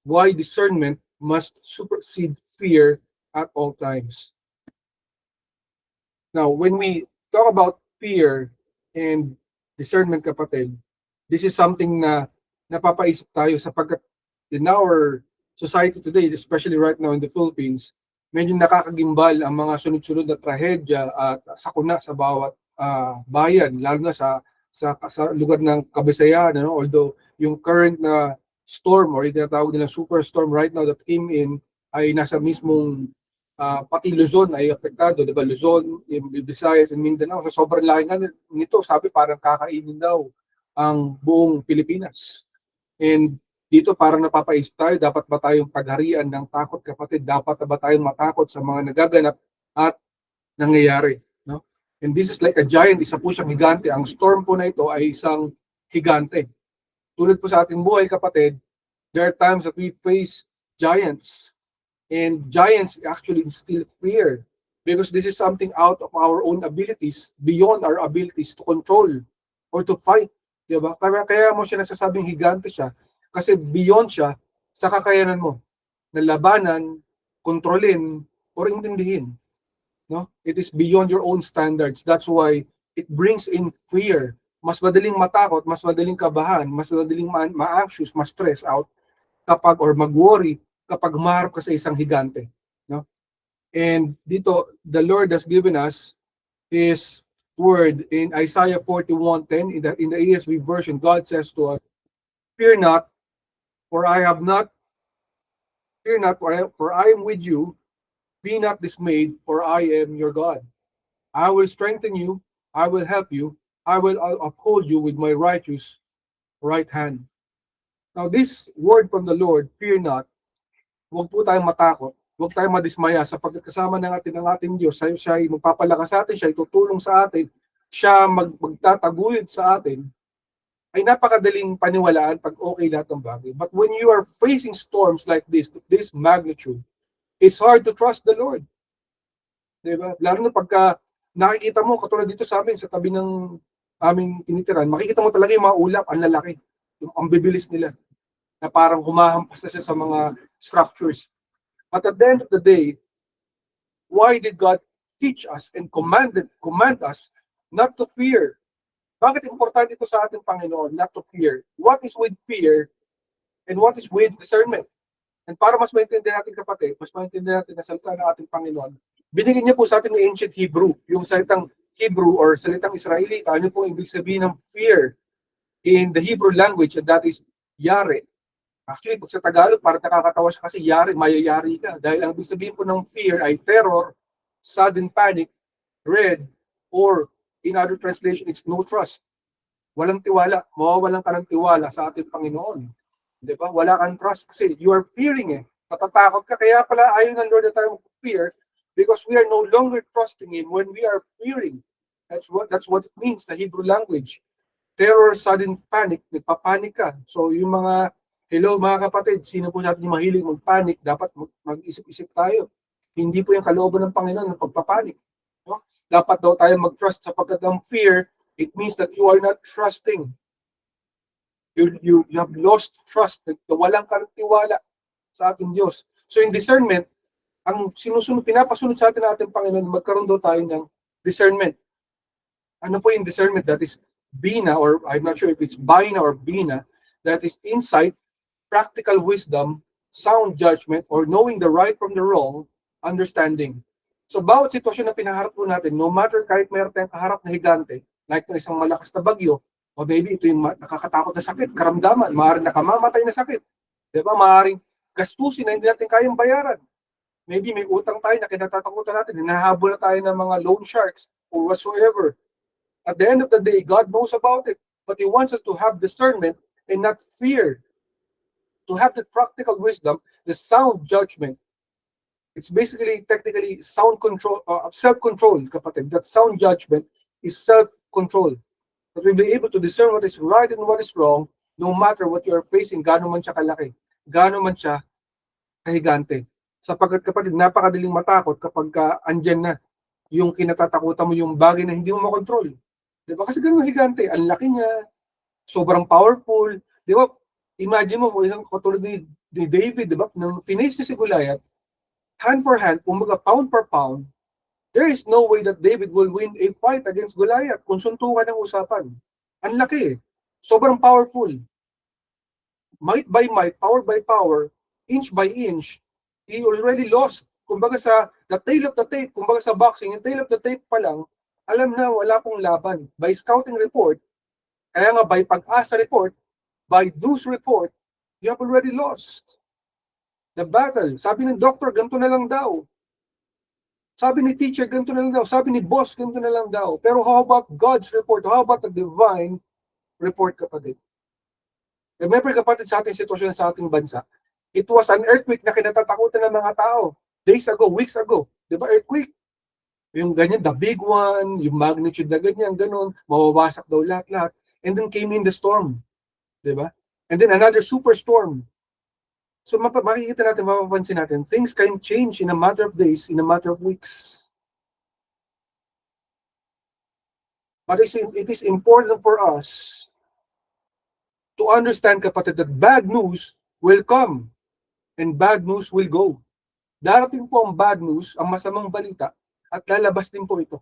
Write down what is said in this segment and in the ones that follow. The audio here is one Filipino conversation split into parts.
why discernment must supersede fear at all times. Now, when we talk about fear and discernment, kapatid, this is something na napapaisip tayo sapagkat in our society today, especially right now in the Philippines, medyo nakakagimbal ang mga sunod-sunod na trahedya at sakuna sa bawat bayan, lalo na sa lugar ng Kabisayan, although yung current na storm or yung tinatawag nila superstorm right now that came in ay nasa mismong pati Luzon ay apektado, di ba? Luzon, Visayas, and Mindanao. So sobrang laki nga nito, sabi parang kakainin daw ang buong Pilipinas. And dito parang napapaisip tayo, dapat ba tayong pagharian ng takot, kapatid? Dapat ba tayong matakot sa mga nagaganap at nangyayari? No? And this is like a giant, isa po siyang higante. Ang storm po na ito ay isang higante. Tulad po sa ating buhay, kapatid, there are times that we face giants. And giants actually instill fear because this is something out of our own abilities, beyond our abilities to control or to fight. Diba? Kaya mo siya nasasabing higante siya kasi beyond siya sa kakayanan mo na labanan, kontrolin, or intindihin. No? It is beyond your own standards. That's why it brings in fear. Mas madaling matakot, mas madaling kabahan, mas madaling ma-anxious, ma-stress out kapag or mag-worry kapag maharap ka sa isang higante, no? And dito the Lord has given us his word in Isaiah 41:10 in the ESV version. God says to us, "Fear not, for I am with you. Be not dismayed, for I am your God. I will strengthen you, I will help you, I will uphold you with my righteous right hand." Now this word from the Lord, fear not, huwag po tayong matakot, huwag tayong madismaya sapagkat kasama ng ating Diyos. Siya ay magpapalakas sa atin, siya ay tutulong sa atin, siya magtataguyod sa atin, ay napakadaling paniwalaan pag okay lahat ng bagay. But when you are facing storms like this magnitude, it's hard to trust the Lord. Diba? Lalo na pagka nakikita mo, katulad dito sa amin, sa tabi ng aming tinitiran, makikita mo talaga yung mga ulap, ang lalaki, ang bibilis nila, na parang humahampas na siya sa mga structures. But at the end of the day, why did God teach us and command us not to fear? Bakit importante ito sa ating Panginoon, not to fear? What is with fear and what is with discernment? And para mas maintindihan natin, kapatid, mas maintindihan natin na salita ng ating Panginoon, binigyan niya po sa atin ng ancient Hebrew, yung salitang Hebrew or salitang Israeli. Ano po ibig sabihin ng fear in the Hebrew language, and that is yare. Actually, sa Tagalog, parang nakakatawa siya kasi yari, mayayari ka. Dahil ang ibig sabihin po ng fear ay terror, sudden panic, dread, or in other translation, it's no trust. Walang tiwala. Mawawalan ka ng tiwala sa ating Panginoon. Diba? Wala kang trust kasi you are fearing eh. Natatakot ka. Kaya pala ayaw ng Lord na tayo fear because we are no longer trusting Him when we are fearing. That's what it means, the Hebrew language. Terror, sudden panic, nagpapanik ka. So yung mga hello mga kapatid, sino po sa atin yung mahilig mag-panic? Dapat mag-isip-isip tayo. Hindi po yung kalooban ng Panginoon ng pagpapanik. No? Dapat daw tayo mag-trust sapagkat ang fear, it means that you are not trusting. You have lost trust. Walang tiwala sa ating Diyos. So in discernment, ang pinapasunod sa atin ng ating Panginoon, magkaroon daw tayo ng discernment. Ano po yung discernment? That is bina, or I'm not sure if it's bina or bina, that is insight, practical wisdom, sound judgment, or knowing the right from the wrong, understanding. So bawat sitwasyon na pinaharap po natin, no matter kahit mayroon tayong kaharap na higante, like ng isang malakas na bagyo, o maybe ito yung nakakatakot na sakit, karamdaman, maaaring nakamamatay na sakit, diba? Maaaring gastusin na hindi natin kayang bayaran. Maybe may utang tayo na kinatatakutan natin, hinahabol na tayo ng mga loan sharks or whatsoever. At the end of the day, God knows about it, but He wants us to have discernment and not fear. To have the practical wisdom, the sound judgment. It's basically, technically, sound control, self-control, kapatid. That sound judgment is self-control. That we'll be able to discern what is right and what is wrong, no matter what you are facing, gaano man siya kalaki, gaano man siya kahigante. Sapagkat kapatid, napakadaling matakot kapag andyan na yung kinatatakutan mo yung bagay na hindi mo makontrol. Diba? Kasi ganun higante, ang laki niya, sobrang powerful. Diba? Imagine mo, isang katulad ni ni David, di ba? Nung finish niya si Goliath, hand for hand, kumbaga pound per pound, there is no way that David will win a fight against Goliath kung suntukan ang usapan. Ang laki eh. Sobrang powerful. Might by might, power by power, inch by inch, he already lost. Kumbaga sa the tail of the tape, kumbaga sa boxing, yung tail of the tape pa lang, alam na wala pong laban. By scouting report, kaya nga by pag-asa report, by news report, you have already lost the battle. Sabi ng doctor, ganito na lang daw. Sabi ni teacher, ganito na lang daw. Sabi ni boss, ganito na lang daw. Pero how about God's report? How about the divine report, kapatid? Remember, kapatid, sa ating sitwasyon sa ating bansa, it was an earthquake na kinatatakutan ng mga tao. Days ago, weeks ago. Di ba, earthquake? Yung ganyan, the big one, yung magnitude na ganyan, ganun, mawawasak daw lahat-lahat. And then came in the storm. Di ba? And then another superstorm. So makikita natin, mapapansin natin, things can change in a matter of days, in a matter of weeks. But it is important for us to understand, kapatid, that bad news will come and bad news will go. Darating po ang bad news, ang masamang balita, at lalabas din po ito.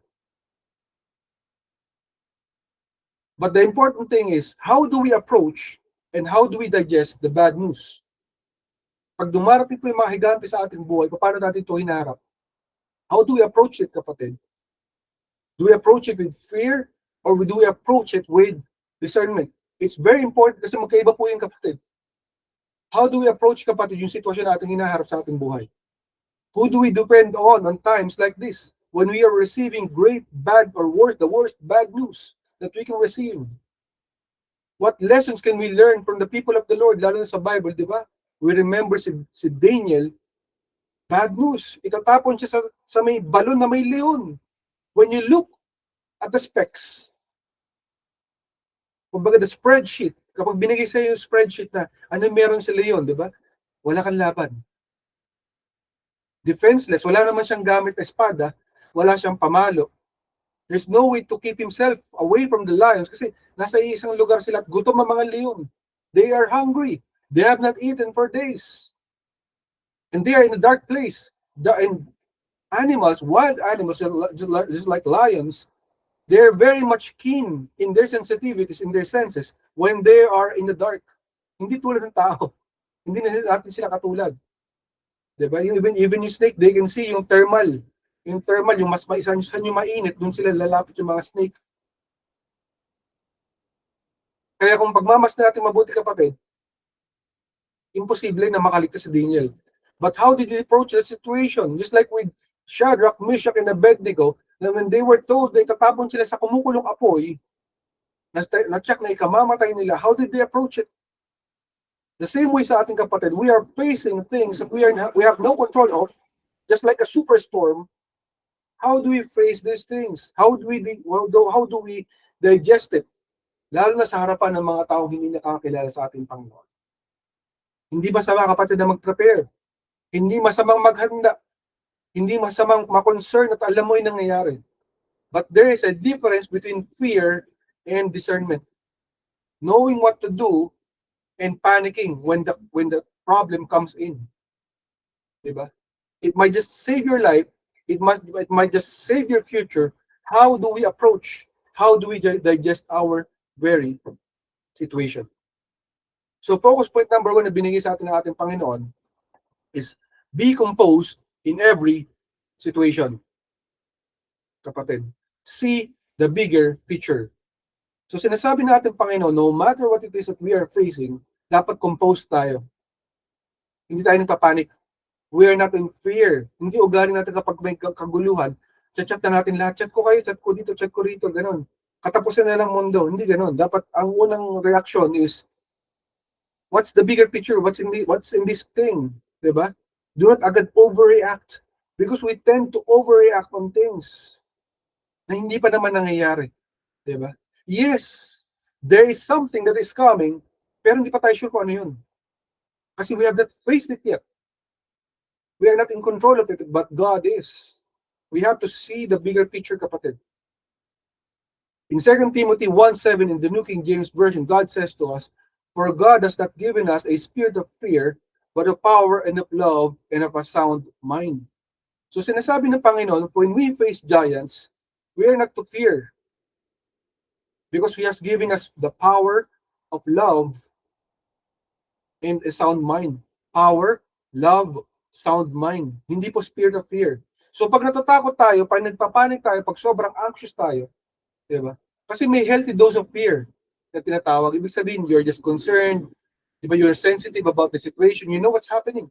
But the important thing is, how do we approach and how do we digest the bad news? Pag dumarating po yung mga higanti sa ating buhay, paano natin ito hinaharap? How do we approach it, kapatid? Do we approach it with fear or do we approach it with discernment? It's very important kasi magkaiba po yung kapatid. How do we approach, kapatid, yung sitwasyon natin hinaharap sa ating buhay? Who do we depend on times like this? When we are receiving great bad or worse, the worst bad news that we can receive. What lessons can we learn from the people of the Lord, lalo na sa Bible, di ba? We remember si Daniel, bad news. Itatapon siya sa may balon na may leon. When you look at the specs, kumbaga the spreadsheet, kapag binigay sa'yo yung spreadsheet na ano meron sa leon, di ba? Wala kang laban. Defenseless, wala naman siyang gamit na espada, wala siyang pamalo. There's no way to keep himself away from the lions kasi nasa isang lugar sila at gutom ang mga leon. They are hungry. They have not eaten for days. And they are in a dark place. And animals, wild animals, just like lions, they're very much keen in their sensitivities, in their senses, when they are in the dark. Hindi tulad ng tao. Hindi na natin sila katulad. Diba? Even yung snake, they can see yung thermal. Yung thermal, yung mas maisan yung mainit, dun sila lalapit yung mga snake. Kaya kung pagmamas natin mabuti, kapatid, imposible na makaligtas si Daniel. But how did he approach the situation? Just like with Shadrach, Meshach, and Abednego, na when they were told na itatapon sila sa kumukulong apoy, na-check na ikamamatay nila, how did they approach it? The same way sa ating kapatid, we are facing things that we have no control of, just like a superstorm. How do we face these things? How do we digest it? Lalo na sa harapan ng mga taong hindi nakakilala sa ating Panginoon. Hindi masama, kapatid, na mag-prepare. Hindi masamang maghanda. Hindi masamang ma-concern at alam mo yung nangyayari. But there is a difference between fear and discernment. Knowing what to do and panicking when the problem comes in. Diba? It might just save your life. It might just save your future. How do we approach? How do we digest our very situation? So focus point number 1 na binigay sa atin ng ating Panginoon is be composed in every situation. Kapatid, see the bigger picture. So sinasabi natin, Panginoon, no matter what it is that we are facing, dapat composed tayo. Hindi tayo nagpapanik. We are not in fear. Hindi ugali natin kapag may kaguluhan, chat na natin lahat, chat ko kayo, chat ko dito, chat ko rito, ganun. Katapusin na lang mundo. Hindi ganun. Dapat ang unang reaction is, what's the bigger picture? What's in this thing? Diba? Do not agad overreact because we tend to overreact on things na hindi pa naman nangyayari. Diba? Yes, there is something that is coming, pero hindi pa tayo sure kung ano yun. Kasi we have not faced it yet. We are not in control of it, but God is. We have to see the bigger picture, kapatid. In 2 Timothy 1:7 in the New King James Version, God says to us, "For God has not given us a spirit of fear, but of power and of love and of a sound mind. So sinasabi ng Panginoon, when we face giants, we are not to fear because He has given us the power of love and a sound mind. Power, love, sound mind. Hindi po spirit of fear. So pag natatakot tayo, pag nagpapanik tayo, pag sobrang anxious tayo, di ba? Kasi may healthy dose of fear na tinatawag. Ibig sabihin, you're just concerned, di ba? You're sensitive about the situation. You know what's happening.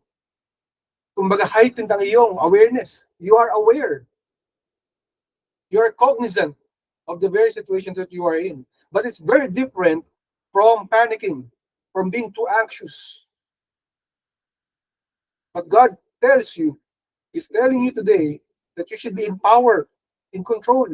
Kumbaga, heightened ang iyong awareness. You are aware. You are cognizant of the very situation that you are in. But it's very different from panicking, from being too anxious. But God tells you, He's telling you today that you should be in power, in control,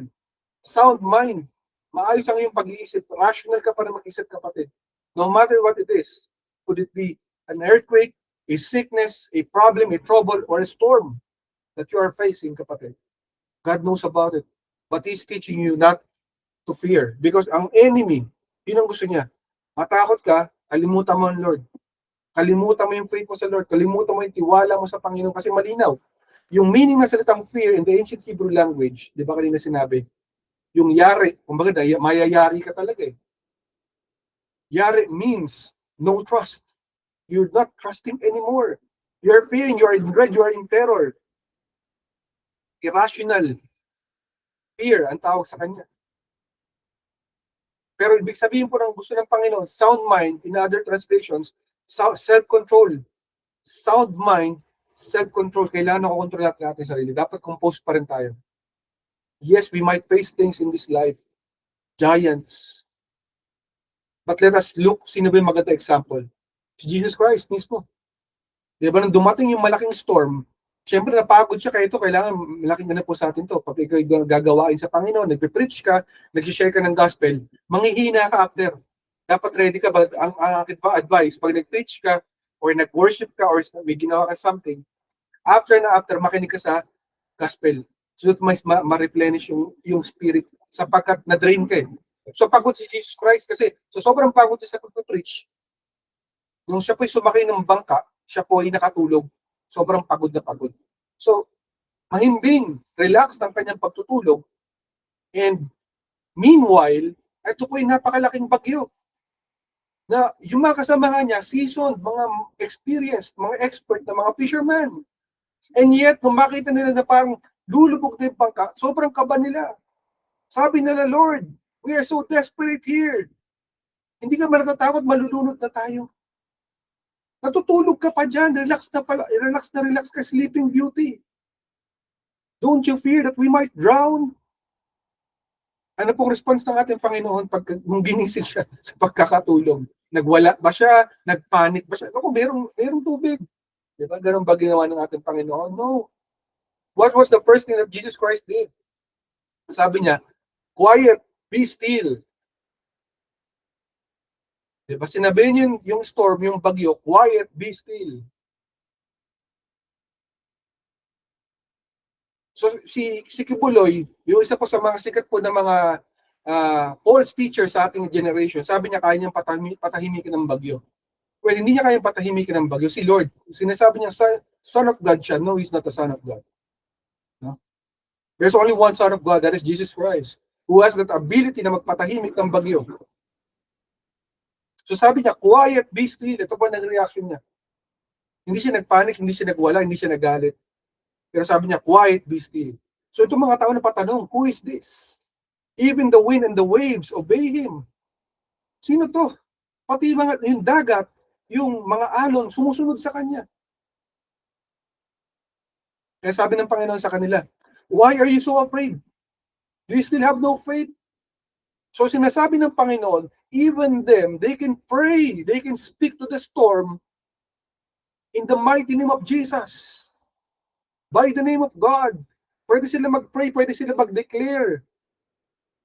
sound mind. Maayos ang iyong pag-iisip. Rational ka para mag-isip, kapatid. No matter what it is. Could it be an earthquake, a sickness, a problem, a trouble, or a storm that you are facing, kapatid? God knows about it. But He's teaching you not to fear. Because ang enemy, yun ang gusto niya. Matakot ka, kalimutan mo ang Lord. Kalimutan mo yung faith mo sa Lord. Kalimutan mo yung tiwala mo sa Panginoon. Kasi malinaw. Yung meaning ng salitang fear in the ancient Hebrew language, di ba kanina sinabi, yung yari, kumbaga mayayari ka talaga eh. Yari means no trust. You're not trusting anymore. You're fearing, you are in dread, you are in terror. Irrational fear ang tawag sa kanya. Pero ibig sabihin po ng gusto ng Panginoon, sound mind, in other translations, self-control. Sound mind, self-control. Kailangan nakokontrol natin natin sarili. Dapat composed pa rin tayo. Yes, we might face things in this life. Giants. But let us look, sino ba yung maganda example? Si Jesus Christ mismo. Di ba, nung dumating yung malaking storm, syempre napagod siya, kaya ito, kailangan malaking ganap po sa atin to. Pag ikaw gagawain sa Panginoon, nagpe-preach ka, nag-share ka ng gospel, manghihina ka after. Dapat ready ka ba? Ang akin pa advice, pag nag-preach ka, or nag-worship ka, or may ginawa ka something, after makinig ka sa gospel. So that mas ma-replenish yung spirit sapagkat na-drain ka eh. So pagod si Jesus Christ kasi so sobrang pagod niya sa pag-preach. Nung siya po'y sumakay ng bangka, siya po'y nakatulog. Sobrang pagod na pagod. So, mahimbing, relax ng kanyang pagtutulog. And meanwhile, ito po'y napakalaking bagyo. Na yung mga kasamahan niya, seasoned, mga experienced, mga expert na mga fisherman. And yet, nung makita nila na parang lulubog na yung bangka, sobrang kaba nila. Sabi nila, Lord, we are so desperate here. Hindi ka matatakot, malulunod na tayo. Natutulog ka pa dyan, relax na relax ka, sleeping beauty. Don't you fear that we might drown? Ano pong response ng ating Panginoon pag nung ginising siya sa pagkakatulog? Nagwala ba siya? Nagpanic ba siya? Ako, merong tubig. Diba? Ganun ba ginawa ng ating Panginoon? No. What was the first thing that Jesus Christ did? Sabi niya, quiet, be still. Diba? Sinabi niya yung storm, yung bagyo, quiet, be still. So si Kibuloy, yung isa po sa mga sikat po na mga false teacher sa ating generation, sabi niya kaya niyang patahimikin ng bagyo. Well, hindi niya kayang patahimikin ng bagyo. Si Lord, sinasabi niya, Son of God siya. No, He's not the Son of God. No? There's only one Son of God, that is Jesus Christ, who has that ability na magpatahimik ng bagyo. So sabi niya, quiet, be still. Ito po ang reaction niya. Hindi siya nagpanic, hindi siya nagwala, hindi siya nagalit. Pero sabi niya, quiet, be still. So itong mga tao na patanong, who is this? Even the wind and the waves obey Him. Sino to? Pati yung dagat, yung mga alon, sumusunod sa Kanya. Kaya sabi ng Panginoon sa kanila, why are you so afraid? Do you still have no faith? So sinasabi ng Panginoon, even them, they can pray, they can speak to the storm in the mighty name of Jesus. By the name of God. Pwede sila mag-pray, pwede sila mag-declare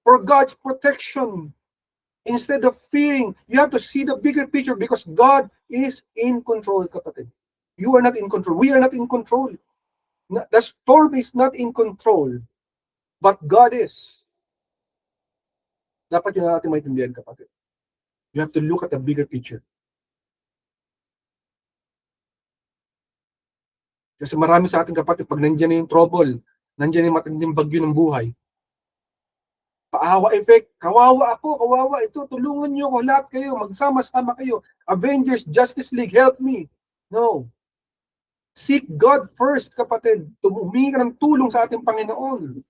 for God's protection. Instead of fearing, you have to see the bigger picture because God is in control, kapatid. You are not in control. We are not in control. The storm is not in control, but God is. Dapat yun natin maintindihan, kapatid. You have to look at the bigger picture. Kasi marami sa ating kapatid, pag nandiyan na yung trouble, nandiyan yung matinding bagyo ng buhay, paawa effect, kawawa ako, kawawa ito, tulungan niyo ako, lahat kayo, magsama-sama kayo. Avengers, Justice League, help me. No. Seek God first, kapatid. Humingi ka ng tulong sa ating Panginoon.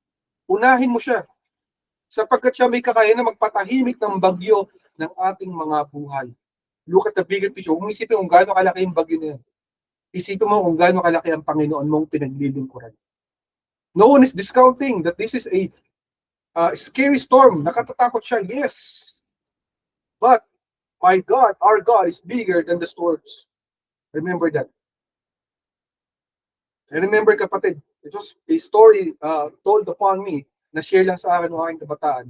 Unahin mo siya. Sapagkat siya may kakayahan na magpatahimik ng bagyo ng ating mga buhay. Look at the bigger picture. Kung isipin kung gaano kalaki yung bagyo na yan. Isipin mo kung gaano kalaki ang Panginoon mong pinaglilingkuran. No one is discounting that this is a scary storm. Nakatatakot siya, yes. But my God, our God is bigger than the storms. Remember that. I remember, kapatid, it was a story told upon me, na share lang sa akin ng aking kabataan.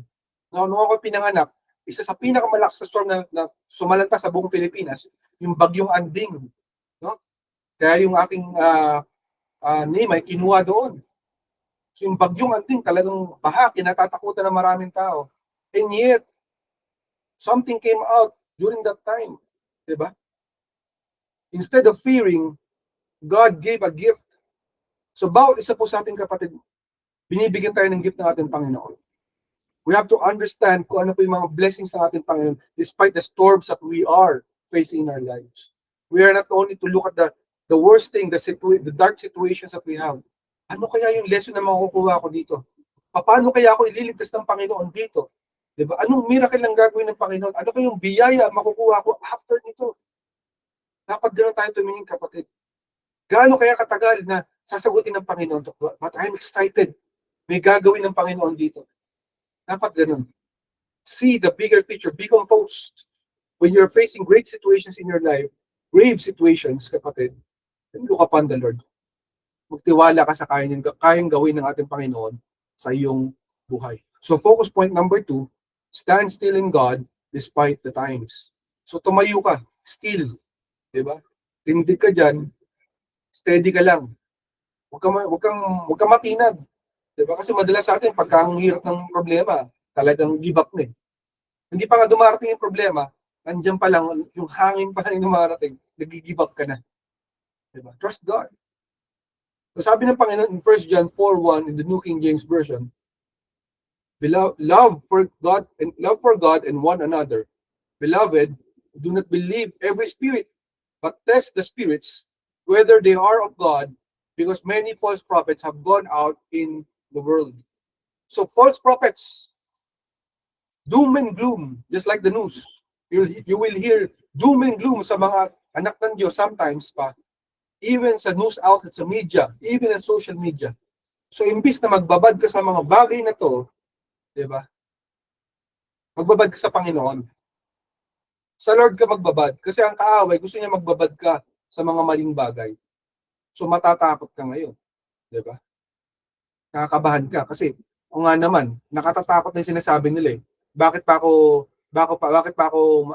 Nung ako pinanganak, isa sa pinakamalakas na storm na sumalanta sa buong Pilipinas, yung bagyong Anding. No? Kaya yung aking name ay kinuha doon. So yung bagyong Anding talagang baha, kinatatakutan ng maraming tao. And yet, something came out during that time. Diba? Instead of fearing, God gave a gift. So bawat isa po sa ating kapatid, binibigyan tayo ng gift ng ating Panginoon. We have to understand kung ano po yung mga blessings ng ating Panginoon despite the storms that we are facing in our lives. We are not only to look at the worst thing, the dark situations that we have. Ano kaya yung lesson na makukuha ko dito? Paano kaya ako ililigtas ng Panginoon dito? Diba? Anong miracle ang gagawin ng Panginoon? Ano kayong biyaya makukuha ko after nito? Dapat gano'n tayo tumingin, kapatid. Gaano kaya katagal na sasagutin ng Panginoon to? But I'm excited. May gagawin ng Panginoon dito. Dapat ganun. See the bigger picture. Be composed. When you're facing great situations in your life, grave situations, kapatid, look upon the Lord. Magtiwala ka sa kayang gawin ng ating Panginoon sa iyong buhay. So focus point number 2, stand still in God despite the times. So tumayo ka, still. Diba? Tindig ka dyan, steady ka lang. Huwag kang matinag. Diba? Kasi madalas sa atin, pagka ang hirap ng problema, talagang give up na eh. Hindi pa nga dumarating yung problema, nandiyan pa lang, yung hangin pa lang yung dumarating, nag-give up ka na. Diba? Trust God. So sabi ng Panginoon in 1 John 4:1 in the New King James Version, love for God and one another. Beloved, do not believe every spirit, but test the spirits, whether they are of God, because many false prophets have gone out in the world. So false prophets, doom and gloom, just like the news. You will hear doom and gloom sa mga anak ng Diyos sometimes pa, even sa news outlets, sa media, even in social media. So imbis na magbabad ka sa mga bagay na to, di ba? Magbabad ka sa Panginoon. Sa Lord ka magbabad. Kasi ang kaaway, gusto niya magbabad ka sa mga maling bagay. So matatakot ka ngayon. Di ba? Nakakabahan ka. Kasi, o nga naman, nakatatakot na yung sinasabi nila eh. Bakit pa ako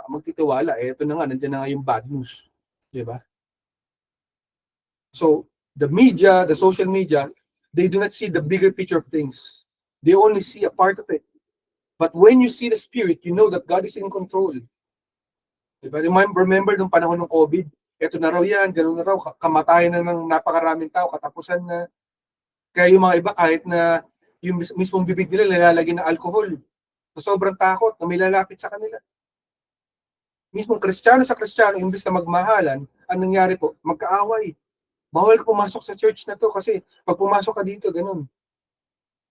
magtitiwala? Eh, ito na nga, nandiyan na nga yung bad news. Di ba? So, the media, the social media, they do not see the bigger picture of things. They only see a part of it. But when you see the Spirit, you know that God is in control. Diba? Remember nung panahon ng COVID, eto na raw yan, gano'n na raw, kamatayan na ng napakaraming tao, katapusan na. Kaya yung mga iba, kahit na yung mismong bibig nila nilalagyan ng alcohol, so sobrang takot na may lalapit sa kanila. Mismong Kristiyano sa Kristiyano, imbis na magmahalan, anong nangyari po? Magkaaway. Bawal ka pumasok sa church na to kasi pag pumasok ka dito, ganun.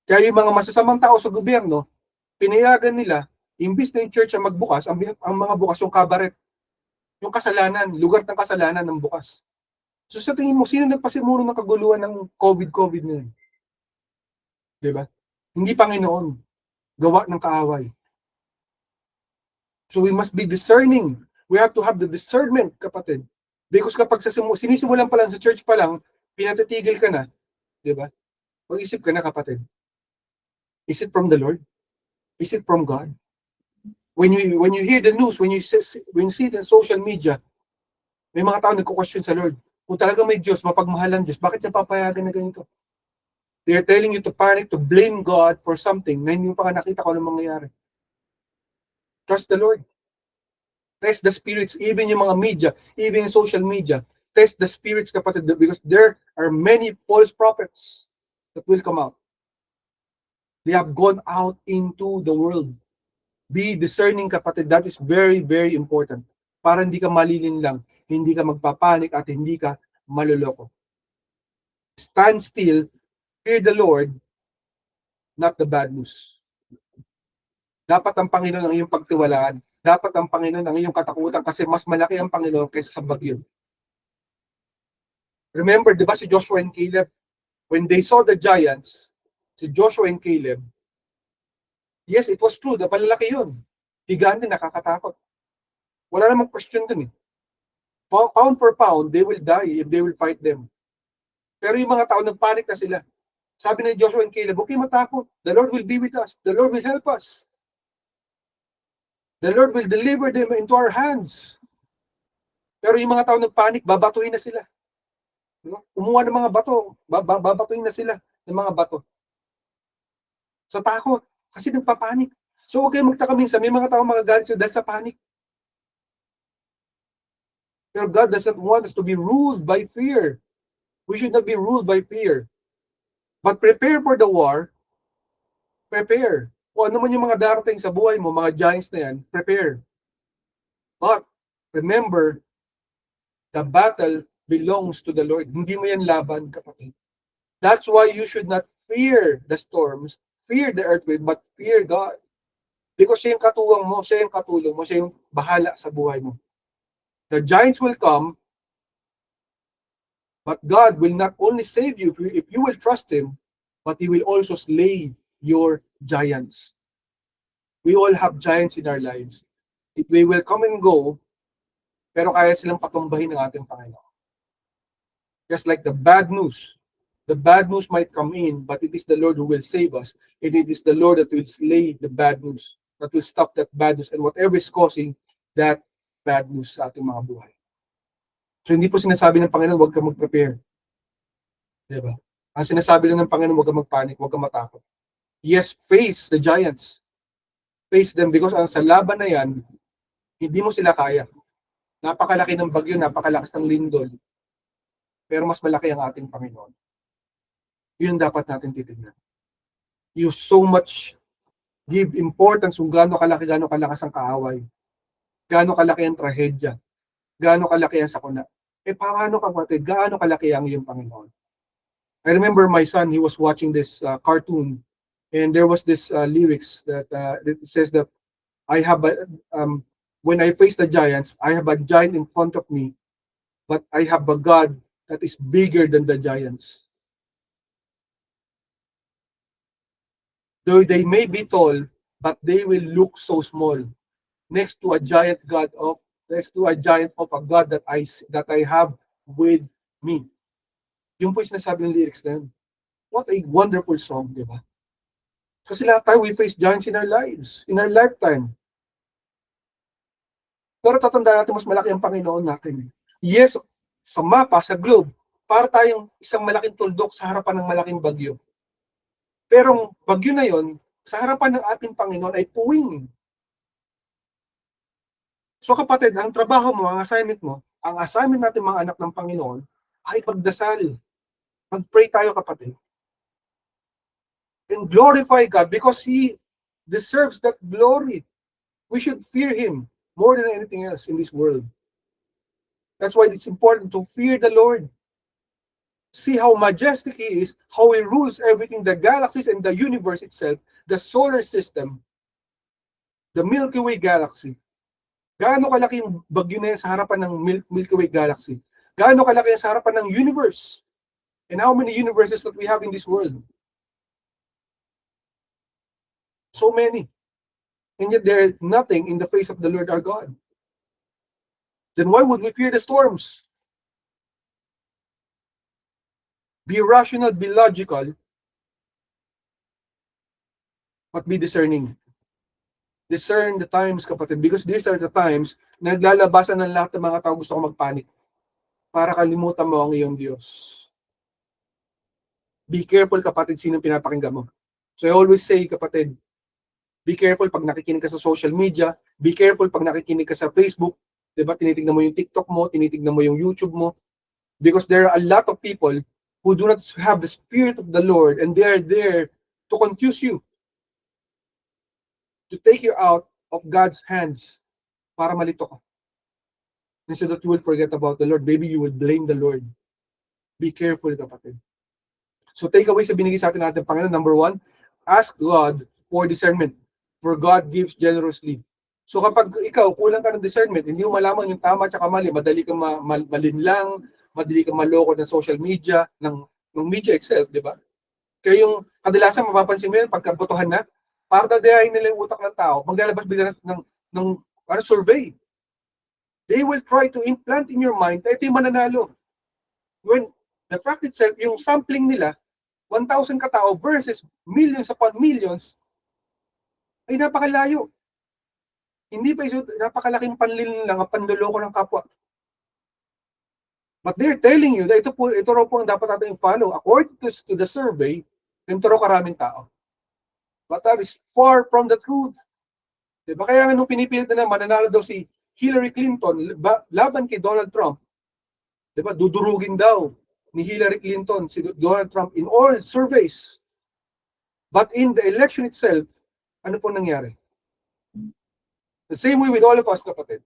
Kaya yung mga masasamang tao sa gobyerno, pinayagan nila, imbis na yung church ang magbukas, ang mga bukas yung kabaret. Yung kasalanan, lugar ng kasalanan ng bukas. So sa tingin mo, sino nagpasimuro ng kaguluhan ng COVID na yun? Diba? Hindi Panginoon. Gawa ng kaaway. So we must be discerning. We have to have the discernment, kapatid. Because kapag sinisimulan pa lang sa church pa lang, pinatitigil ka na, di ba? Mag-isip ka na, kapatid. Is it from the Lord? Is it from God? When you hear the news, when you see it in social media, may mga tao nagko-question sa Lord. Kung talaga may Diyos, mapagmahalan Diyos, bakit niya papayagan na ganito? They are telling you to panic, to blame God for something na hindi pa nga nakita ko anong mangyayari. Trust the Lord. Test the spirits, even yung mga media, even in social media. test the spirits, kapatid, because there are many false prophets that will come out. They have gone out into the world. Be discerning, kapatid. That is very, very important. Para hindi ka malilinlang, hindi ka magpapanik, at hindi ka maluloko. Stand still, fear the Lord, not the bad news. Dapat ang Panginoon ang iyong pagtiwalaan. Dapat ang Panginoon ang iyong katakutan kasi mas malaki ang Panginoon kaysa sa bagyo. Remember, di ba si Joshua and Caleb, when they saw the giants, si Joshua and Caleb, yes, it was true, malalaki yun. Higante, nakakatakot. Wala namang question dun eh. Pound for pound, they will die if they will fight them. Pero yung mga tao, nagpanik na sila. Sabi ni Joshua and Caleb, okay, matakot. The Lord will be with us. The Lord will help us. The Lord will deliver them into our hands. Pero yung mga tao nagpanik, babatuhin na sila. Kumuha ng mga bato, babatuhin na sila ng mga bato. Sa takot, kasi nagpapanik. So huwag kayong magtaka minsan, may mga tao magagalit sila dahil sa panik. Pero God doesn't want us to be ruled by fear. We should not be ruled by fear. But prepare for the war. Prepare. O ano man yung mga darating sa buhay mo, mga giants na yan, prepare. But remember, the battle belongs to the Lord. Hindi mo yan laban, kapatid. That's why you should not fear the storms, fear the earthquake, but fear God. Because siya yung katuwang mo, siya yung katulong mo, siya yung bahala sa buhay mo. The giants will come, but God will not only save you if you will trust Him, but He will also slay your giants. We all have giants in our lives. They will come and go, pero kaya silang patumbahin ng ating Panginoon. Just like the bad news might come in, but it is the Lord who will save us, and it is the Lord that will slay the bad news, that will stop that bad news, and whatever is causing that bad news sa ating mga buhay. So hindi po sinasabi ng Panginoon, huwag ka mag-prepare. Diba? Ang sinasabi lang ng Panginoon, huwag ka magpanik, huwag ka matakot. Yes, face the giants. Face them because sa laban na yan, hindi mo sila kaya. Napakalaki ng bagyo, napakalakas ng lindol. Pero mas malaki ang ating Panginoon. Yun dapat natin titignan. You so much give importance kung gaano kalaki, gaano kalakas ang kaaway. Gaano kalaki ang trahedya. Gaano kalaki ang sakuna. Paano kapatid? Gaano kalaki ang iyong Panginoon? I remember my son, he was watching this cartoon, and there was this lyrics that it says that I have when I face the giants, I have a giant in front of me, but I have a God that is bigger than the giants. Though they may be tall, but they will look so small next to a giant of a God that I have with me. Yung po yung sinasabi ng lyrics na yun. What a wonderful song, di ba? Kasi lahat tayo, we face giants in our lives, in our lifetime. Pero tatandaan natin, mas malaki ang Panginoon natin. Yes, sa mapa, sa globe, para tayong isang malaking tuldok sa harapan ng malaking bagyo. Pero ang bagyo na yon, sa harapan ng ating Panginoon ay puwing. So kapatid, ang trabaho mo, ang assignment natin mga anak ng Panginoon, ay pagdasal. Mag-pray tayo, kapatid. And glorify God because He deserves that glory. We should fear Him more than anything else in this world. That's why it's important to fear the Lord. See how majestic He is, how He rules everything, the galaxies and the universe itself, the solar system, the Milky Way galaxy. Gaano kalaki yung bagyo na yan sa harapan ng Milky Way galaxy? Gaano kalaki yan sa harapan ng universe? And how many universes that we have in this world? So many. And yet there is nothing in the face of the Lord our God. Then why would we fear the storms? Be rational, be logical, but be discerning. Discern the times, kapatid, because these are the times na naglalabasan ng lahat ng mga tao gusto ko magpanik para kalimutan mo ang iyong Diyos. Be careful, kapatid, sinong pinapakinggan mo. So I always say, kapatid, be careful pag nakikinig ka sa social media, be careful pag nakikinig ka sa Facebook, diba? Tinitignan mo yung TikTok mo, tinitignan mo yung YouTube mo, Because there are a lot of people who do not have the Spirit of the Lord, and they are there to confuse you, to take you out of God's hands para malito ka. And so that you will forget about the Lord. Maybe you will blame the Lord. Be careful, kapatid. So takeaway sa binigay sa atin natin Panginoon, number 1, ask God for discernment. For God gives generously. So kapag ikaw, kulang ka ng discernment, hindi mo malaman yung tama at mali, madali kang malinlang, madali kang maloko ng social media, ng media itself, di ba? Kaya yung kadalasan mapapansin mo yun, pagkabotohan na, para dadayain nila yung utak ng tao, maglalabas bigla ng survey. They will try to implant in your mind na ito yung mananalo. When the fact itself, yung sampling nila, 1,000 katao versus millions upon millions, ay napakalayo. Hindi pa iso, napakalaking panlilin lang ang panloloko ng kapwa. But they're telling you na ito raw po ang dapat natin i-follow. According to the survey, ito raw karaming tao. But that is far from the truth. Diba? Kaya nga nung pinipilit na mananalo daw si Hillary Clinton laban kay Donald Trump, diba? Dudurugin daw ni Hillary Clinton si Donald Trump in all surveys. But in the election itself, ano po nangyari? The same way with all of us, kapatid.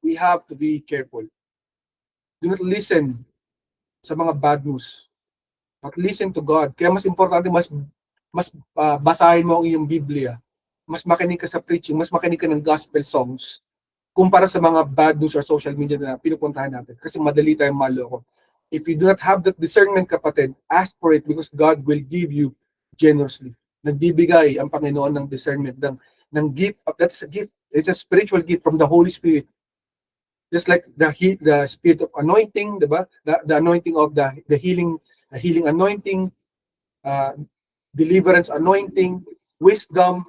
We have to be careful. Do not listen sa mga bad news. But listen to God. Kaya mas importante, mas basahin mo ang iyong Biblia. Mas makinig ka sa preaching, mas makinig ka ng gospel songs kumpara sa mga bad news or social media na pinupuntahan natin. Kasi madali tayong maloko. If you do not have that discernment, kapatid, ask for it because God will give you generously. Nagbibigay ang Panginoon ng discernment, ng gift. That's a gift. It's a spiritual gift from the Holy Spirit. Just like the spirit of anointing, diba? The anointing of the healing anointing, deliverance anointing, wisdom,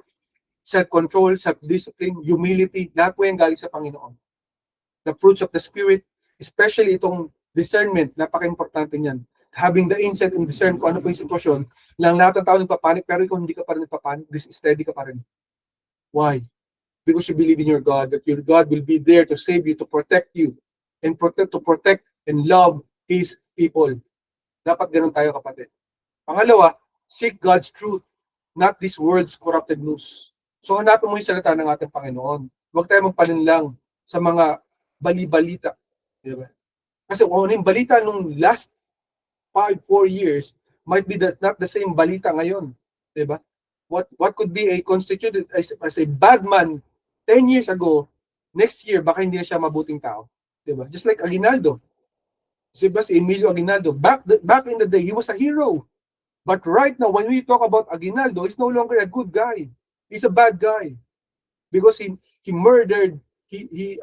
self-control, self-discipline, humility, lahat po yan galing sa Panginoon. The fruits of the Spirit, especially itong discernment, napaka-importante niyan. Having the insight and discern kung ano po yung sitwasyon, lang lahat ng tao nagpapanik, pero ikaw hindi ka pa rin nagpapanik, steady ka pa rin. Why? Because you believe in your God, that your God will be there to save you, to protect you, and to protect and love His people. Dapat ganun tayo, kapatid. Pangalawa, seek God's truth, not this world's corrupted news. So hanapin mo yung salita ng ating Panginoon. Huwag tayo magpalinlang sa mga bali-balita. Diba? Kasi kung ano yung balita nung last 5-4 years, might be not the same balita ngayon. Diba? What could be constituted as a bad man 10 years ago, next year, baka hindi na siya mabuting tao. Diba? Just like Aguinaldo. Diba? Si Emilio Aguinaldo. Back in the day, he was a hero. But right now, when we talk about Aguinaldo, he's no longer a good guy. He's a bad guy. Because he murdered, he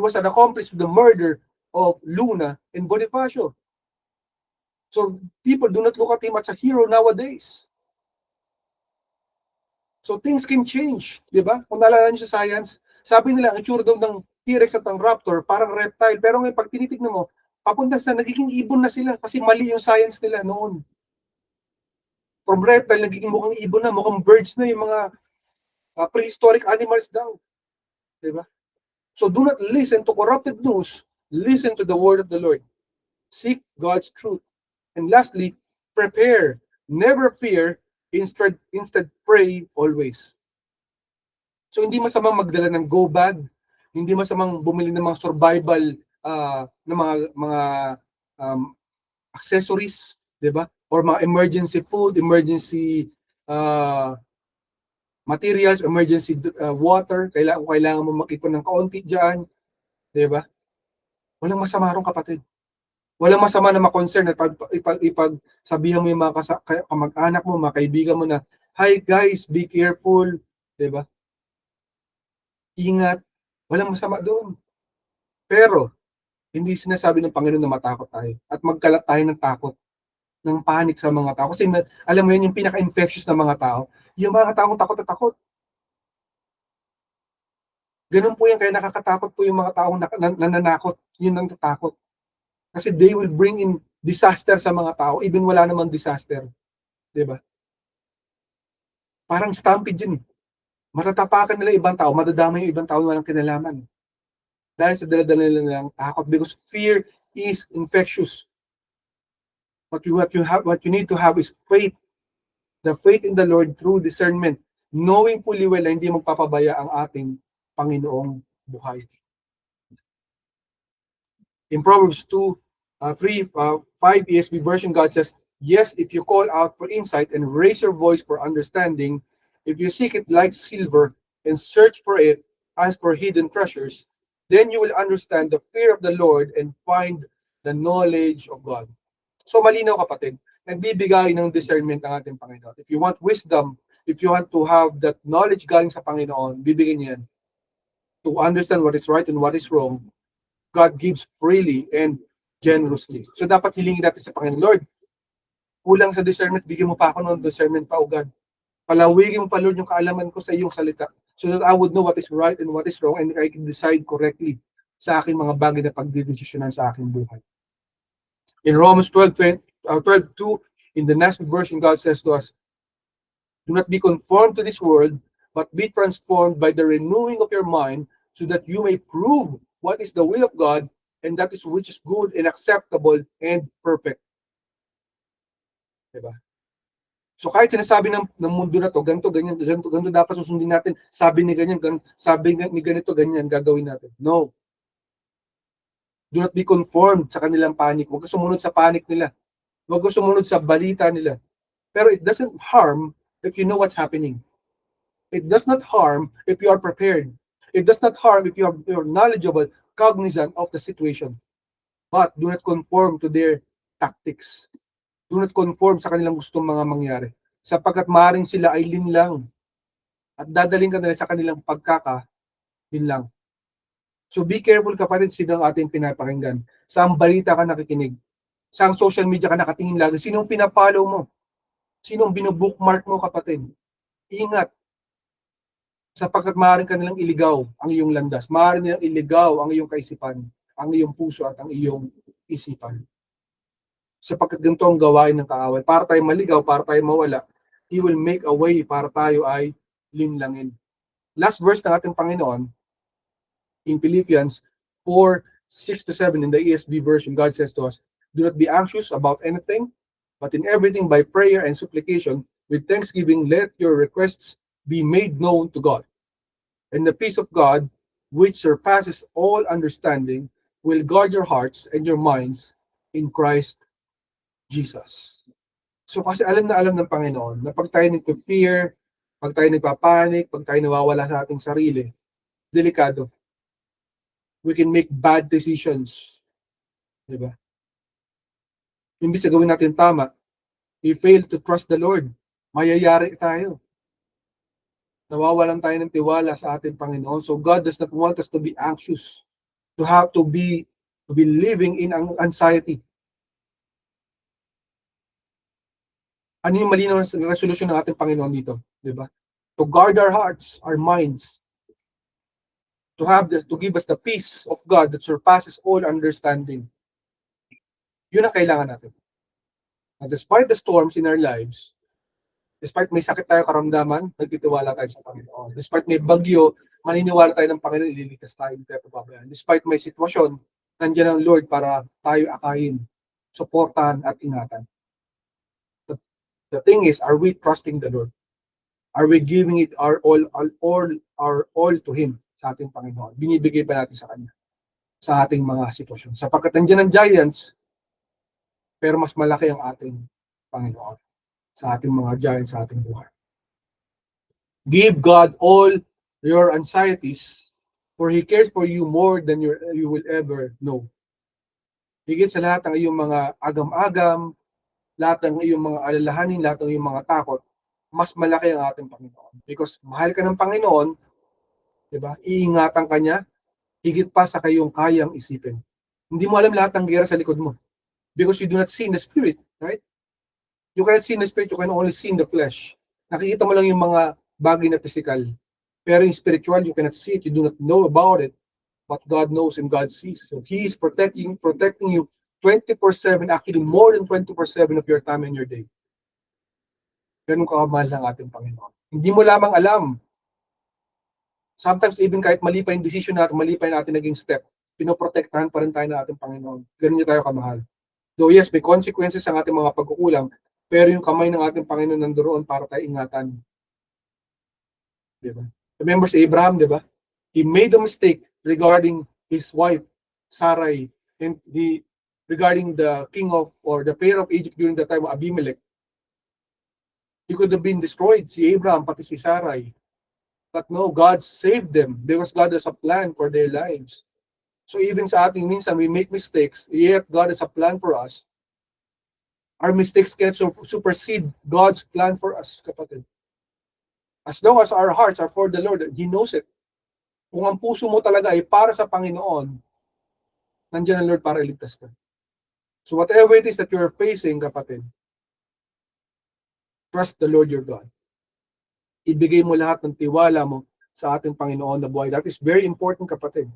was an accomplice to the murder of Luna and Bonifacio. So people do not look at him as a hero nowadays. So things can change, di ba? Kung naalala niyo sa science, sabi nila ang itsura daw ng T-Rex at ang raptor, parang reptile. Pero ngayon pag tinitignan mo, papunta sa nagiging ibon na sila kasi mali yung science nila noon. From reptile, nagiging mukhang ibon na, mukhang birds na yung mga prehistoric animals daw. Diba? So do not listen to corrupted news. Listen to the word of the Lord. Seek God's truth. And lastly, prepare. Never fear. Instead pray always. So hindi masamang magdala ng go bag. Hindi masamang bumili ng mga survival ng mga accessories, 'di ba? Or mga emergency food, emergency materials, emergency water, kailangan mo makipon ng kaunti diyan, 'di ba? Walang masama ron, kapatid. Walang masama na ma-concern at ipagsabihan mo yung mga kamag-anak mo, mga kaibigan mo na, "Hi guys, be careful," 'di ba? Ingat. Walang masama doon. Pero hindi sinasabi ng Panginoon na matakot tayo at magkalat tayo ng takot, ng panic sa mga tao. Kasi alam mo yun, yung pinaka-infectious na mga tao, yung mga taong takot na takot. Ganun po yan, kaya nakakatakot po yung mga taong nananakot, yun ang tatakot. Kasi they will bring in disaster sa mga tao, even wala namang disaster. Diba? Parang stampede yun. Matatapakan nila ibang tao, madadama yung ibang tao na walang kinalaman. Dahil sa dala-dala nila ng takot, because fear is infectious. What you need to have is faith. The faith in the Lord through discernment, knowing fully well na hindi magpapabaya ang ating Panginoong buhay. In Proverbs 5 ESV version, God says, yes, if you call out for insight and raise your voice for understanding, if you seek it like silver and search for it as for hidden treasures, then you will understand the fear of the Lord and find the knowledge of God. So malinaw, kapatid, nagbibigay ng discernment ang ating Panginoon. If you want wisdom, if you want to have that knowledge galing sa Panginoon, bibigyan niya yan. To understand what is right and what is wrong, God gives freely and generously. So dapat hilingin natin sa Panginoon, Lord, kulang sa discernment, bigyan mo pa ako ng discernment pa, O God. Palawigin mo pa, Lord, yung kaalaman ko sa iyong salita so that I would know what is right and what is wrong and I can decide correctly sa aking mga bagay na pagdidesisyonan sa aking buhay. In Romans 12:2, in the next version, God says to us, do not be conformed to this world, but be transformed by the renewing of your mind so that you may prove what is the will of God and that is which is good and acceptable and perfect. Diba? So kahit sinasabi ng mundo na to, ganito, ganyan, ganito dapat susundin natin, sabi ni ganyan, sabi ni ganito, ganyan, gagawin natin. No. Do not be conformed sa kanilang panik. Huwag ka sumunod sa panik nila. Huwag ka sumunod sa balita nila. Pero it doesn't harm if you know what's happening. It does not harm if you are prepared. It does not harm if you are knowledgeable, cognizant of the situation. But do not conform to their tactics. Do not conform sa kanilang gustong mga mangyari. Sapagkat maaaring sila ay linlang at dadaling ka na sa kanilang pagkaka-linlang. So be careful, kapatid, sino ang ating pinapakinggan. Saang balita ka nakikinig? Saang social media ka nakatingin lagi? Sinong pinafollow mo? Sinong binobookmark mo, kapatid? Ingat. Sapagkat maaaring ka nilang iligaw ang iyong landas. Maaaring nilang iligaw ang iyong kaisipan, ang iyong puso at ang iyong isipan. Sapagkat ganito ang gawain ng kaaway. Para tayo maligaw, para tayo mawala, He will make a way para tayo ay linlangin. Last verse ng ating Panginoon, in Philippians 4:6-7 in the ESV version, God says to us, do not be anxious about anything, but in everything by prayer and supplication, with thanksgiving, let your requests be made known to God. And the peace of God, which surpasses all understanding, will guard your hearts and your minds in Christ Jesus. So kasi alam na alam ng Panginoon na pag tayo nagpe-fear, pag tayo nagpapanik, pag tayo nawawala sa ating sarili, delikado. We can make bad decisions. Diba? Imbis na gawin natin tama, we fail to trust the Lord. Mayayari tayo. Nawawalan tayo ng tiwala sa ating Panginoon. So God does not want us to be anxious, to be living in anxiety. Ano yung malinaw na resolution ng ating Panginoon dito? Diba? To guard our hearts, our minds, to give us the peace of God that surpasses all understanding. Yun ang kailangan natin. And despite the storms in our lives, despite may sakit tayo karamdaman, nagtitiwala tayo sa Panginoon. Despite may bagyo, maniniwala tayo ng Panginoon, ililigtas tayo, hindi tayo pababayaan. Despite may sitwasyon, nandiyan ang Lord para tayo akayin, suportahan at ingatan. The thing is, are we trusting the Lord? Are we giving it our all to Him, sa ating Panginoon? Binibigay pa natin sa Kanya, sa ating mga sitwasyon. Sapagkat nandiyan ang giants, pero mas malaki ang ating Panginoon sa ating mga giants sa ating buhay. Give God all your anxieties, for He cares for you more than you will ever know. Higit sa lahat ng iyong mga agam-agam, lahat ng iyong mga alalahanin, lahat ng iyong mga takot, mas malaki ang ating Panginoon. Because mahal ka ng Panginoon, diba? Iingatan ka niya, higit pa sa kayong kayang isipin. Hindi mo alam lahat ng gera sa likod mo. Because you do not see in the spirit, right? You cannot see in the spirit, you can only see in the flesh. Nakikita mo lang yung mga bagay na physical. Pero yung spiritual, you cannot see it, you do not know about it. But God knows and God sees. So He is protecting you 24/7, actually more than 24/7 of your time and your day. Ganun kakamahal ng ating Panginoon. Hindi mo lamang alam. Sometimes even kahit mali pa yung decision natin, mali pa yung ating naging step, pinoprotektahan pa rin tayo ng ating Panginoon. Ganun niya tayo kamahal. Though yes, may consequences ang ating mga pagkukulang, pero yung kamay ng ating Panginoon nandoon para tayo ingatan. Diba? Remember si Abraham, di ba? He made a mistake regarding his wife, Sarai, and regarding the king of, or the pair of Egypt during the time of Abimelech. He could have been destroyed, si Abraham, pati si Sarai. But no, God saved them because God has a plan for their lives. So even sa ating minsan, we make mistakes, yet God has a plan for us. Our mistakes can supersede God's plan for us, kapatid. As long as our hearts are for the Lord, He knows it. Kung ang puso mo talaga ay para sa Panginoon, nandiyan ang Lord para iligtas ka. So whatever it is that you are facing, kapatid, trust the Lord your God. Ibigay mo lahat ng tiwala mo sa ating Panginoon na buhay. That is very important, kapatid.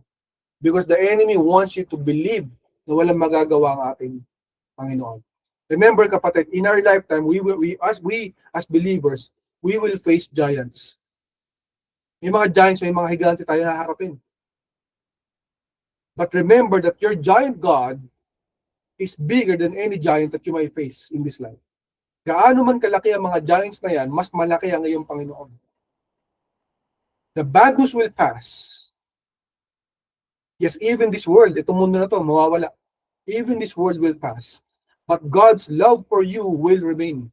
Because the enemy wants you to believe na walang magagawa ang ating Panginoon. Remember, kapatid, in our lifetime, we as believers, we will face giants. May mga giants, may mga higante tayo na harapin. But remember that your giant God is bigger than any giant that you may face in this life. Gaano man kalaki ang mga giants na yan, mas malaki ang iyong Panginoon. The bad news will pass. Yes, even this world, itong mundo na to, mawawala. Even this world will pass. But God's love for you will remain.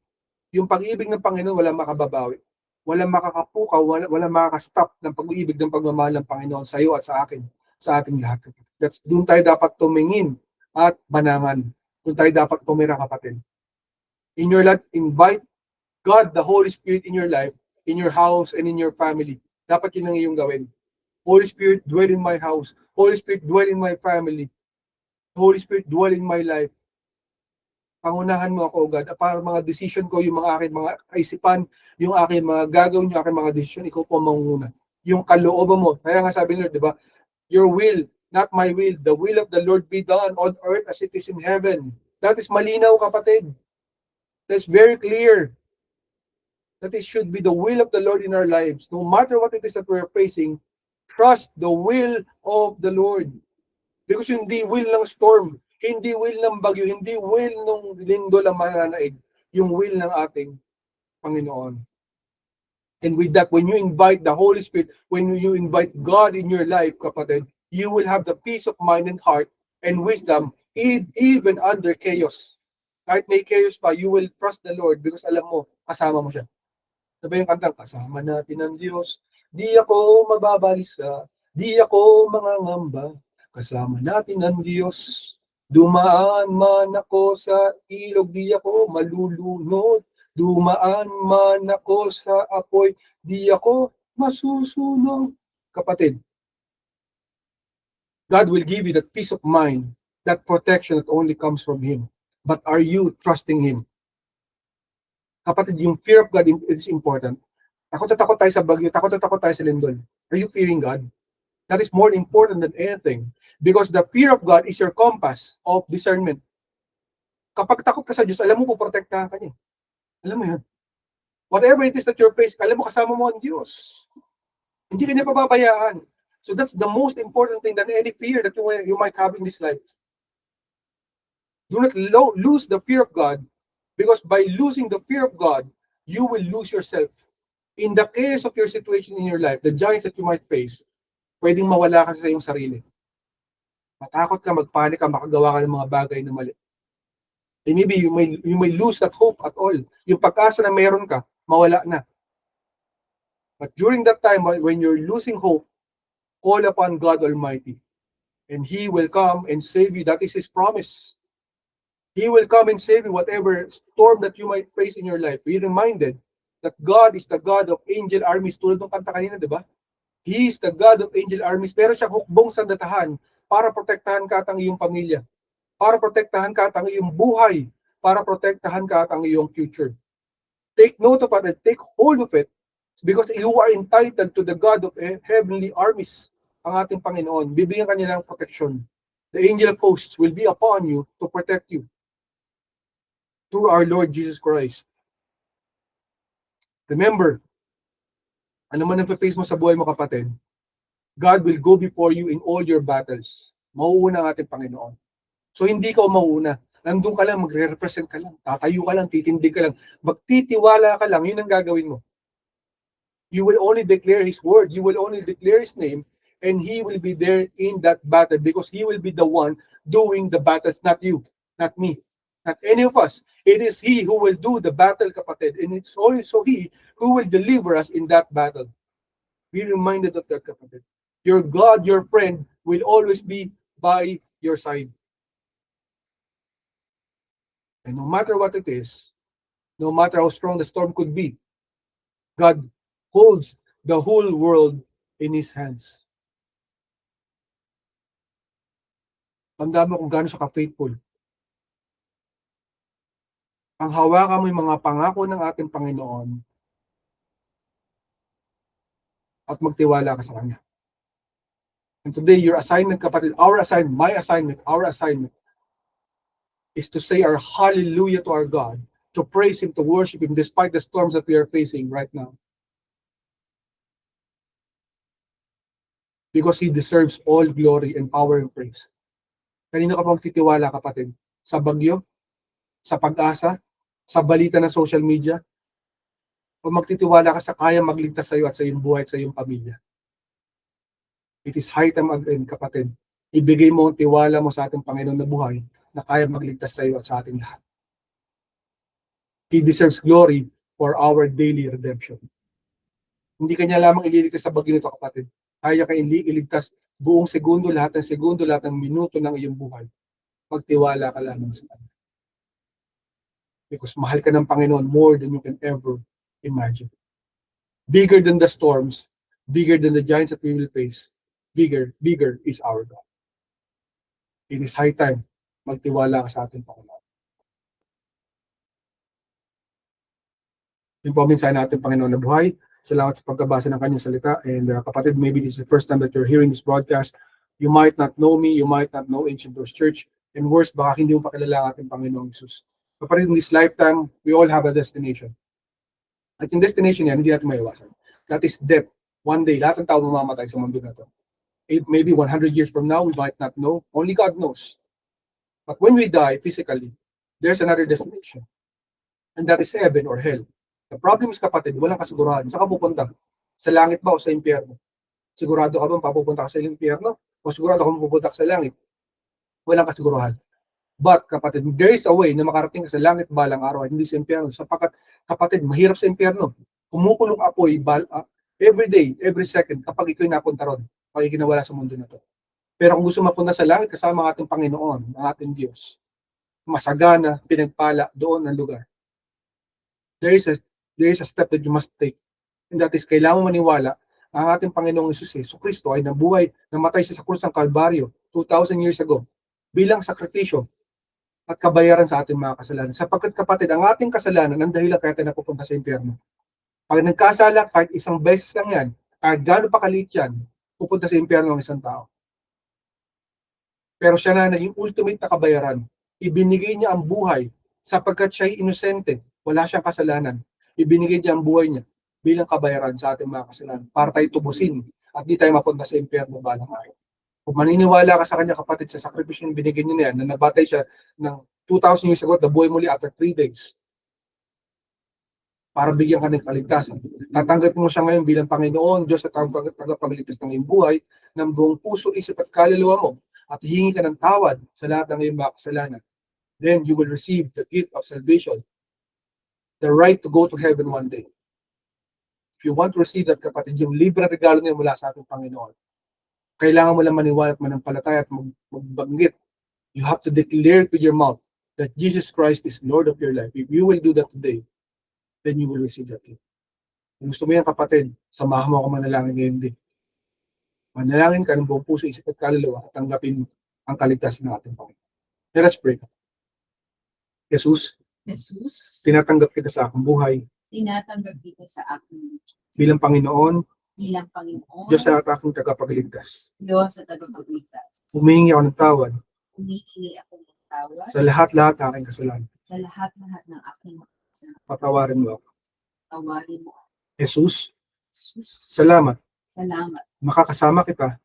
Yung pag-ibig ng Panginoon, walang makababawi. Walang makakapukaw, walang makakastop ng pag-ibig ng pagmamahal ng Panginoon sa iyo at sa akin, sa ating lahat. Doon tayo dapat tumingin at banangan. Doon tayo dapat tumira, kapatid. In your life, invite God, the Holy Spirit in your life, in your house, and in your family. Dapat yun ang iyong gawin. Holy Spirit, dwell in my house. Holy Spirit, dwell in my family. Holy Spirit, dwell in my life. Pangunahan mo ako, God, para mga decision ko, yung mga aking mga kaisipan, yung aking mga gagawin, yung aking mga decision, ikaw po manguna. Yung kalooban mo. Kaya nga sabi ni Lord, di ba? Your will, not my will. The will of the Lord be done on earth as it is in heaven. That is malinaw, kapatid. That's very clear. That it should be the will of the Lord in our lives. No matter what it is that we're facing, trust the will of the Lord. Because hindi will ng storm, hindi will ng bagyo, hindi will ng lindol ang mananaig, yung will ng ating Panginoon. And with that, when you invite the Holy Spirit, when you invite God in your life, kapatid, you will have the peace of mind and heart and wisdom even under chaos. Kahit may chaos pa, you will trust the Lord because alam mo, kasama mo siya. Sabi yung kantang, kasama natin ang Diyos, di ako mababalisa, di ako mangangamba, kasama natin ang Diyos. Dumaan man ako sa ilog, di ako malulunod. Dumaan man ako sa apoy, di ako masusunog. Kapatid, God will give you that peace of mind, that protection that only comes from Him. But are you trusting Him? Kapatid, yung fear of God is important. Takot na takot tayo sa bagyo, takot na takot tayo sa lindol. Are you fearing God? That is more important than anything. Because the fear of God is your compass of discernment. Kapag takot ka sa Diyos, alam mo po, protektahan ka niya. Alam mo yun. Whatever it is that you're facing, alam mo, kasama mo ang Diyos. Hindi ka niya pababayaan. So that's the most important thing than any fear that you might have in this life. Do not lose the fear of God, because by losing the fear of God, you will lose yourself. In the case of your situation in your life, the giants that you might face, pwedeng mawala ka sa iyong sarili. Matakot ka, magpanik ka, makagawa ka ng mga bagay na mali. And maybe you may lose that hope at all. Yung pag-asa na meron ka, mawala na. But during that time, when you're losing hope, call upon God Almighty. And He will come and save you. That is His promise. He will come and save you whatever storm that you might face in your life. Be reminded that God is the God of angel armies. Tulad ng kanta kanina, di ba? He is the God of angel armies. Pero siyang hukbong sandatahan para protektahan ka at ang iyong pamilya. Para protektahan ka at ang iyong buhay. Para protektahan ka at ang iyong future. Take note of it. Take hold of it. Because you are entitled to the God of heavenly armies. Ang ating Panginoon. Bibigyan ka niya ng protection. The angel hosts will be upon you to protect you. Through our Lord Jesus Christ. Remember, ano man ang face mo sa buhay mo, kapatid, God will go before you in all your battles. Mauuna ang ating Panginoon. So hindi ka mauuna. Nandun ka lang, magre-represent ka lang. Tatayo ka lang, titindig ka lang. Magtitiwala ka lang, yun ang gagawin mo. You will only declare His word. You will only declare His name, and He will be there in that battle because He will be the one doing the battles, not you, not me, not any of us. It is He who will do the battle, kapatid, and it's also He who will deliver us in that battle. Be reminded of that, kapatid. Your God, your friend, will always be by your side. And no matter what it is, no matter how strong the storm could be, God holds the whole world in His hands. Tandaan mo kung gaano siya ka-faithful. Ang hawakan mo yung mga pangako ng ating Panginoon at magtiwala ka sa Kanya. And today, your assignment, kapatid, our assignment, my assignment, our assignment, is to say our hallelujah to our God, to praise Him, to worship Him, despite the storms that we are facing right now. Because He deserves all glory and power and praise. Kanino ka bang titiwala, kapatid? Sa bagyo? Sa pag-asa? Sa balita ng social media? O magtitiwala ka sa kaya magligtas sa iyo at sa iyong buhay at sa iyong pamilya? It is high time again, kapatid. Ibigay mo ang tiwala mo sa ating Panginoon na buhay na kaya magligtas sa iyo at sa ating lahat. He deserves glory for our daily redemption. Hindi kanya lamang ililigtas sa bagyo nito, kapatid. Kaya ka iligtas buong segundo, lahat ng minuto ng iyong buhay. Magtiwala ka lamang sa Kanya. Because mahal ka ng Panginoon more than you can ever imagine. Bigger than the storms, bigger than the giants that we will face, bigger is our God. It is high time magtiwala ka sa ating Panginoon. Yung po minsan natin, Panginoon na buhay. Salamat sa pagkabasa ng kanyang salita. And kapatid, maybe this is the first time that you're hearing this broadcast. You might not know me, you might not know Ancient Doors Church. And worse, baka hindi mo pakilala ang ating Panginoong Jesus. Kapatid, in this lifetime, we all have a destination. At yung destination yan, hindi natin maiwasan. That is death. One day, lahat ng tao mamamatay sa mundo na to. Maybe 100 years from now, we might not know. Only God knows. But when we die physically, there's another destination. And that is heaven or hell. The problem is, kapatid, walang kasigurahan. Saan ka pupunta? Sa langit ba o sa impyerno? Sigurado ka ba papupunta ka sa impyerno? O sigurado ka pupunta ka sa langit? Walang kasigurahan. But, kapatid, there is a way na makarating ka sa langit balang araw, hindi sa impyerno. Sapagkat, kapatid, mahirap sa impyerno. Kumukulong apoy every day, every second, kapag ikaw napunta ron, pag ikinawala sa mundo na to. Pero kung gusto mapunta sa langit kasama ang ating Panginoon, ang ating Diyos, masagana, pinagpala doon ang lugar. There is a step that you must take. And that is, kailangan maniwala ang ating Panginoong Jesu Kristo ay nabuhay, namatay siya sa krus ng Kalbaryo 2,000 years ago bilang sakripisyo at kabayaran sa ating mga kasalanan. Sapagkat, kapatid, ang ating kasalanan ang dahilan kaya tayo napupunta sa impyerno. Pag nagkasala, kahit isang beses lang yan, kahit gaano pa kaliit yan, pupunta sa impyerno ang isang tao. Pero siya na naging ultimate na kabayaran. Ibinigay niya ang buhay sapagkat siya'y inosente. Wala siyang kasalanan. Ibinigay niya ang buhay niya bilang kabayaran sa ating mga kasalanan para tayo tubusin at di tayo mapunta sa impyerno balang araw. Kung maniniwala ka sa kanya, kapatid, sa sakripisyo na binigay niya na yan, na nabatay siya ng 2,000 years ago at nabuhay muli after 3 days para bigyan ka ng kaligtasan. Tatanggap mo siya ngayon bilang Panginoon, Diyos at tagapagligtas ng iyong buhay, ng buong puso, isip at kaluluwa mo, at hihingi ka ng tawad sa lahat ng iyong mga kasalanan. Then you will receive the gift of salvation, the right to go to heaven one day. If you want to receive that, kapatid, yung libre regalo niya mula sa ating Panginoon, kailangan mo lang maniwala at manampalataya at magbanggit. You have to declare with your mouth that Jesus Christ is Lord of your life. If you will do that today, then you will receive that gift. Kung gusto mo yan, kapatid, samahan mo ako manalangin ngayon din. Manalangin ka ng buong puso, isip at kaluluwa at tanggapin ang kaligtasan ng ating Panginoon. Let us pray. Jesus, tinatanggap kita sa aking buhay Tinatanggap kita sa aking bilang Panginoon, Diyos at aking tagapagligtas. Diyos at tagapagligtas. Humihingi ako ng tawad Humihingi ako ng tawad sa lahat-lahat ng aking kasalanan. sa lahat-lahat ng aking kasalanan. Patawarin mo ako. Tawarin mo ako. Jesus, Jesus, salamat. salamat. Makakasama kita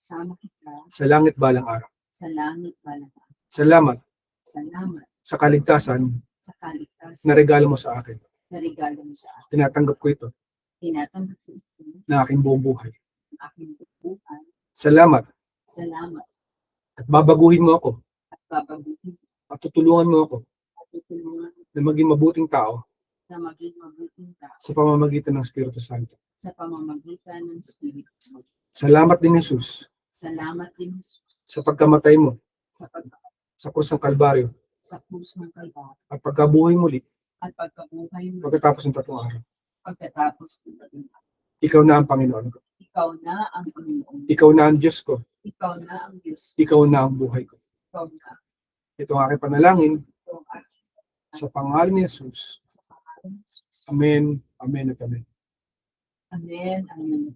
Kasama kita sa langit balang araw. sa langit balang. Salamat Salamat sa kaligtasan sa kaligtasan na regalo mo sa akin. na regalo mo sa akin. Tinatanggap ko ito Tinatanggap ko ito na aking buong buhay. ng aking buhay. Salamat Salamat at babaguhin mo ako at babaguhin at tutulungan mo ako at tutulungan na maging mabuting tao na maging mabuting tao sa pamamagitan ng Espiritu Santo. sa pamamagitan ng Espiritu Santo. Salamat din, Jesus, Salamat din sa pagkamatay mo sa pagkakas sa krus ng Kalbaryo sa krus ng Kalbaryo at pagkabuhay muli at pagkabuhay mo pagkatapos ng 3 araw. pagkatapos ng tatlong araw. Ikaw na ang Panginoon ko. Ikaw na ang Panginoon. Ikaw na ang Diyos ko. Ikaw na ang Diyos. Ikaw na ang buhay ko. Ikaw na Ito ang aking panalangin ang aking sa pangalan ni Jesus. sa pangalan ng Jesus. Amen, amen at amen. Amen. Amen.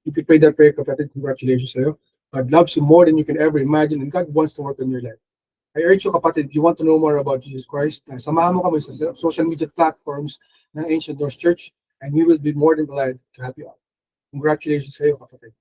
If you pray that prayer, kapatid, congratulations sa'yo. God loves you more than you can ever imagine and God wants to work in your life. I urge you, kapatid, if you want to know more about Jesus Christ, samahan mo kami sa social media platforms ng Ancient Doors Church and we will be more than glad to help you out. Congratulations sa'yo, kapatid.